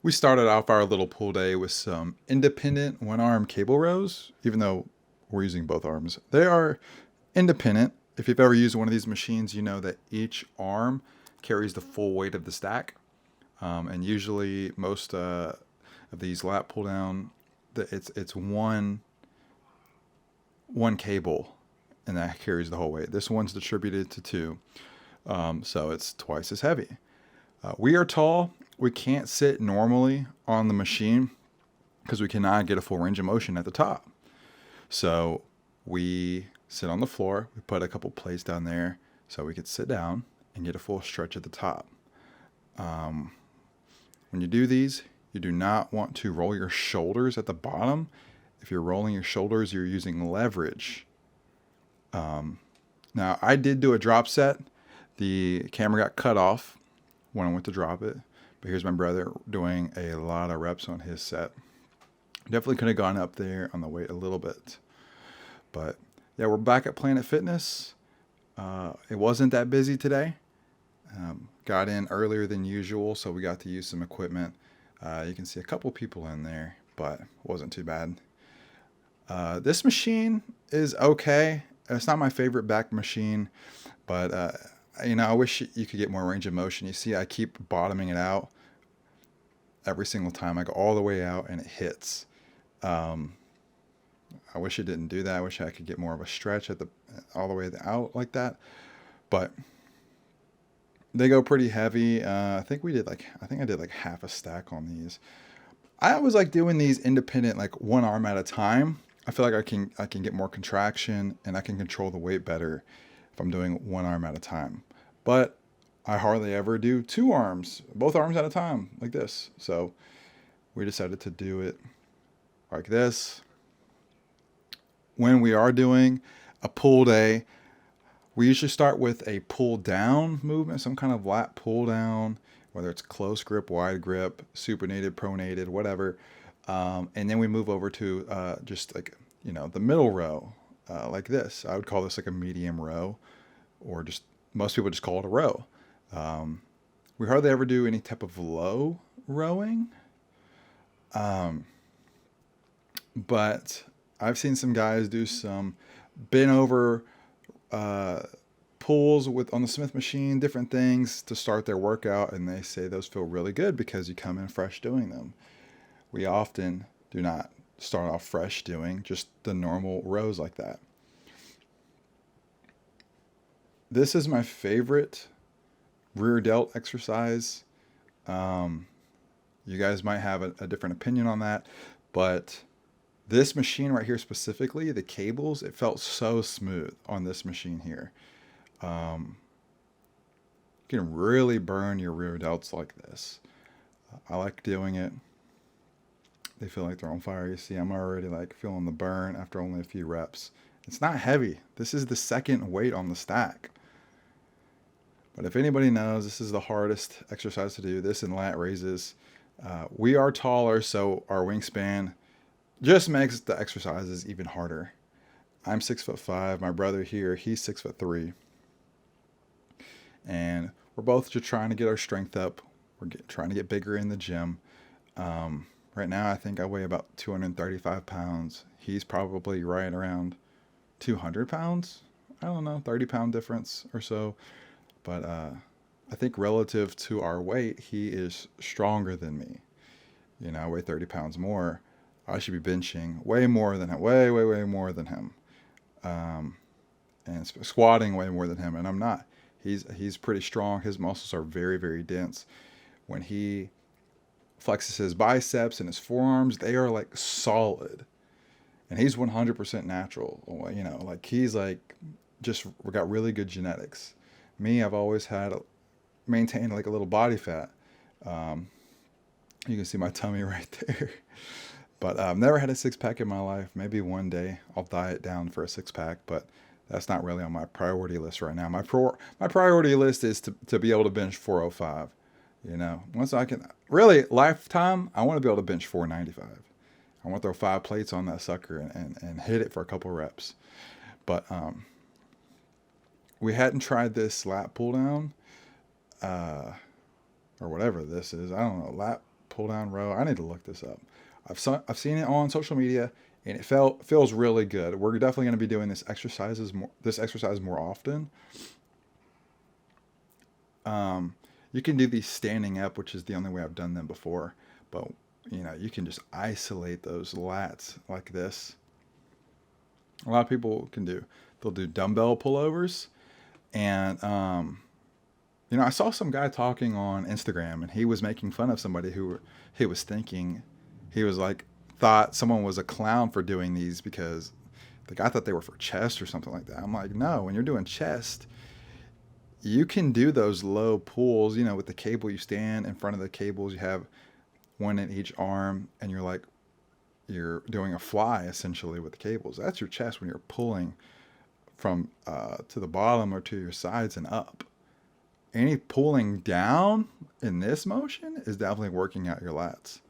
We started off our little pull day with some independent one arm cable rows, even though we're using both arms. They are independent. If you've ever used one of these machines, you know that each arm carries the full weight of the stack. And usually, most of these lat pull down, it's one cable, and that carries the whole weight. This one's distributed to two, so it's twice as heavy. We are tall. We can't sit normally on the machine because we cannot get a full range of motion at the top. So we sit on the floor. We put a couple plates down there so we could sit down and get a full stretch at the top. When you do these, you do not want to roll your shoulders at the bottom. If you're rolling your shoulders, you're using leverage. Now, I did do a drop set. The camera got cut off when I went to drop it. But here's my brother doing a lot of reps on his set. Definitely could have gone up there on the weight a little bit. But yeah, we're back at Planet Fitness. It wasn't that busy today. Got in earlier than usual, so we got to use some equipment. You can see a couple people in there, but it wasn't too bad. This machine is okay. It's not my favorite back machine, but I wish you could get more range of motion. You see, I keep bottoming it out every single time. I go all the way out and it hits. I wish it didn't do that. I wish I could get more of a stretch at all the way out like that. But they go pretty heavy. I think I did like half a stack on these. I always like doing these independent, like one arm at a time. I feel like I can get more contraction and I can control the weight better if I'm doing one arm at a time. But I hardly ever do two arms, both arms at a time like this. So we decided to do it like this. When we are doing a pull day, we usually start with a pull down movement, some kind of lat pull down, whether it's close grip, wide grip, supinated, pronated, whatever. And then we move over to just like, the middle row, like this. I would call this like a medium row, or just most people just call it a row. We hardly ever do any type of low rowing. But I've seen some guys do some bent over pulls on the Smith machine, different things to start their workout, and they say those feel really good because you come in fresh doing them. We often do not start off fresh doing just the normal rows like that. This is my favorite rear delt exercise. You guys might have a different opinion on that, but this machine right here specifically, the cables, it felt so smooth on this machine here. You can really burn your rear delts like this. I like doing it. They feel like they're on fire. You see, I'm already like feeling the burn after only a few reps. It's not heavy. This is the second weight on the stack. But if anybody knows, this is the hardest exercise to do. This and lat raises. We are taller, so our wingspan just makes the exercises even harder. I'm 6'5". My brother here, he's 6'3". And we're both just trying to get our strength up. We're trying to get bigger in the gym. Right now, I think I weigh about 235 pounds. He's probably right around 200 pounds. I don't know, 30-pound difference or so. But I think relative to our weight, he is stronger than me. I weigh 30 pounds more. I should be benching way more than him, way more than him, and squatting way more than him, and I'm not. He's pretty strong. His muscles are very, very dense. When he flexes his biceps and his forearms, they are like solid, and he's 100% natural. Like he's like just got really good genetics. Me, I've always maintained like a little body fat. You can see my tummy right there. But I've never had a six-pack in my life. Maybe one day I'll diet down for a six-pack, but that's not really on my priority list right now. My priority list is to be able to bench 405. Once I can, really, lifetime, I want to be able to bench 495. I want to throw 5 plates on that sucker and hit it for a couple reps. But we hadn't tried this lat pull down, or whatever this is. I don't know, lat pull down row. I need to look this up. I've seen it on social media, and it feels really good. We're definitely going to be doing this exercise more often. You can do these standing up, which is the only way I've done them before. But you can just isolate those lats like this. A lot of people can do. They'll do dumbbell pullovers, and I saw some guy talking on Instagram, and he was making fun of somebody who he was thinking, he was like, thought someone was a clown for doing these because the guy thought they were for chest or something like that. I'm like, no, when you're doing chest, you can do those low pulls, with the cable. You stand in front of the cables, you have one in each arm, and you're doing a fly essentially with the cables. That's your chest when you're pulling from to the bottom or to your sides and up. Any pulling down in this motion is definitely working out your lats.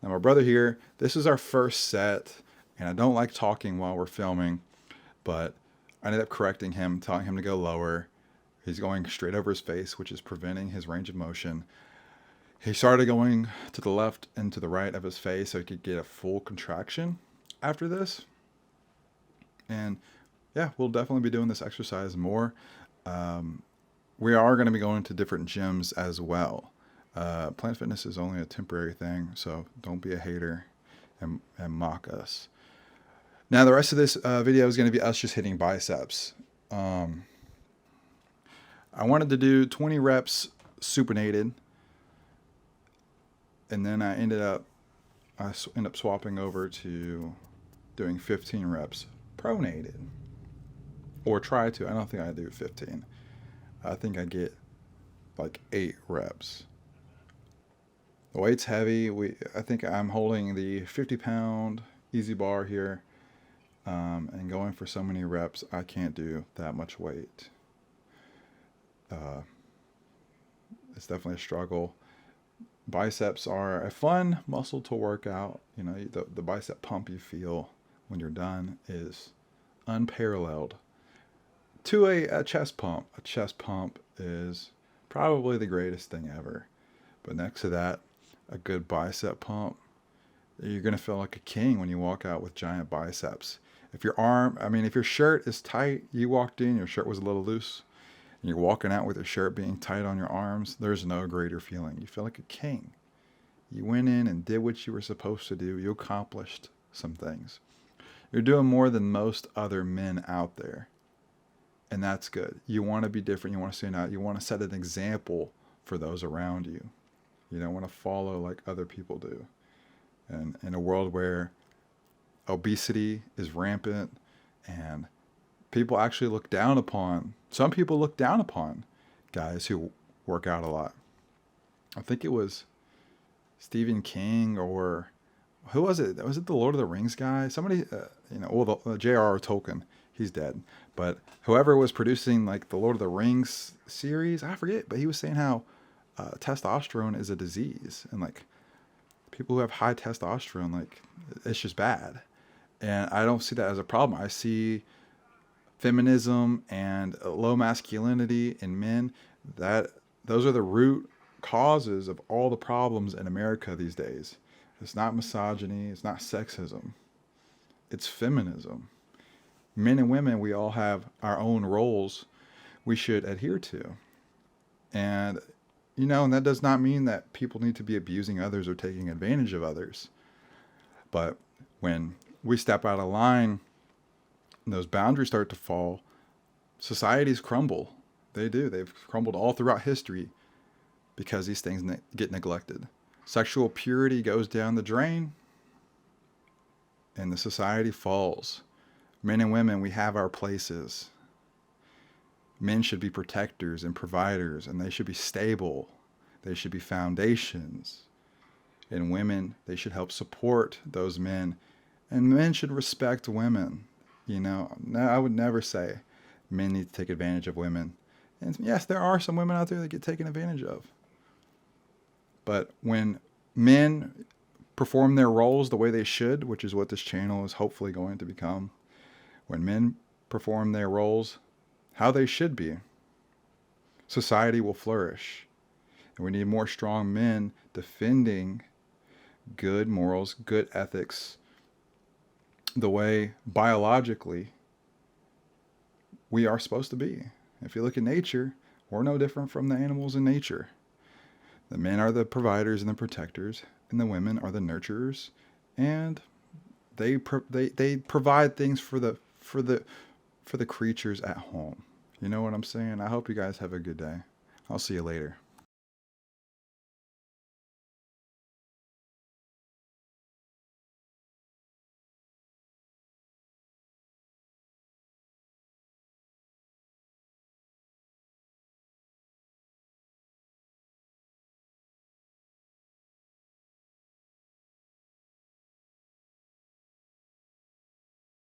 Now my brother here, this is our first set, and I don't like talking while we're filming, but I ended up correcting him, telling him to go lower. He's going straight over his face, which is preventing his range of motion. He started going to the left and to the right of his face so he could get a full contraction after this. And yeah, we'll definitely be doing this exercise more. We are going to be going to different gyms as well. Planet Fitness is only a temporary thing, so don't be a hater and mock us. Now, the rest of this video is going to be us just hitting biceps. I wanted to do 20 reps supinated, and then I end up swapping over to doing 15 reps pronated, or try to. I don't think I do 15. I think I get like 8 reps. The weight's heavy. I think I'm holding the 50-pound easy bar here, and going for so many reps, I can't do that much weight. It's definitely a struggle. Biceps are a fun muscle to work out. The bicep pump you feel when you're done is unparalleled to a chest pump. A chest pump is probably the greatest thing ever. But next to that, a good bicep pump, you're going to feel like a king when you walk out with giant biceps. If your shirt is tight, you walked in, your shirt was a little loose, and you're walking out with your shirt being tight on your arms, there's no greater feeling. You feel like a king. You went in and did what you were supposed to do. You accomplished some things. You're doing more than most other men out there. And that's good. You want to be different. You want to stand out. You want to set an example for those around you. You don't want to follow like other people do. And in a world where obesity is rampant and people actually look down upon, some people look down upon guys who work out a lot. I think it was Stephen King, or who was it? Was it the Lord of the Rings guy? Somebody, J.R.R. Tolkien. He's dead. But whoever was producing like the Lord of the Rings series, I forget, but he was saying how testosterone is a disease, and like people who have high testosterone, like it's just bad. And I don't see that as a problem. I see feminism and low masculinity in men, that those are the root causes of all the problems in America these days. It's not misogyny, it's not sexism, it's feminism. Men and women, we all have our own roles we should adhere to. And and that does not mean that people need to be abusing others or taking advantage of others. But when we step out of line and those boundaries start to fall, societies crumble. They do. They've crumbled all throughout history because these things get neglected. Sexual purity goes down the drain and the society falls. Men and women, we have our places. Men should be protectors and providers, and they should be stable. They should be foundations. And women, they should help support those men. And men should respect women. I would never say men need to take advantage of women. And yes, there are some women out there that get taken advantage of. But when men perform their roles the way they should, which is what this channel is hopefully going to become, when men perform their roles how they should be, society will flourish. And we need more strong men defending good morals, good ethics, the way biologically we are supposed to be. If you look at nature, we're no different from the animals in nature. The men are the providers and the protectors, and the women are the nurturers, and they provide things for the creatures at home. You know what I'm saying? I hope you guys have a good day. I'll see you later.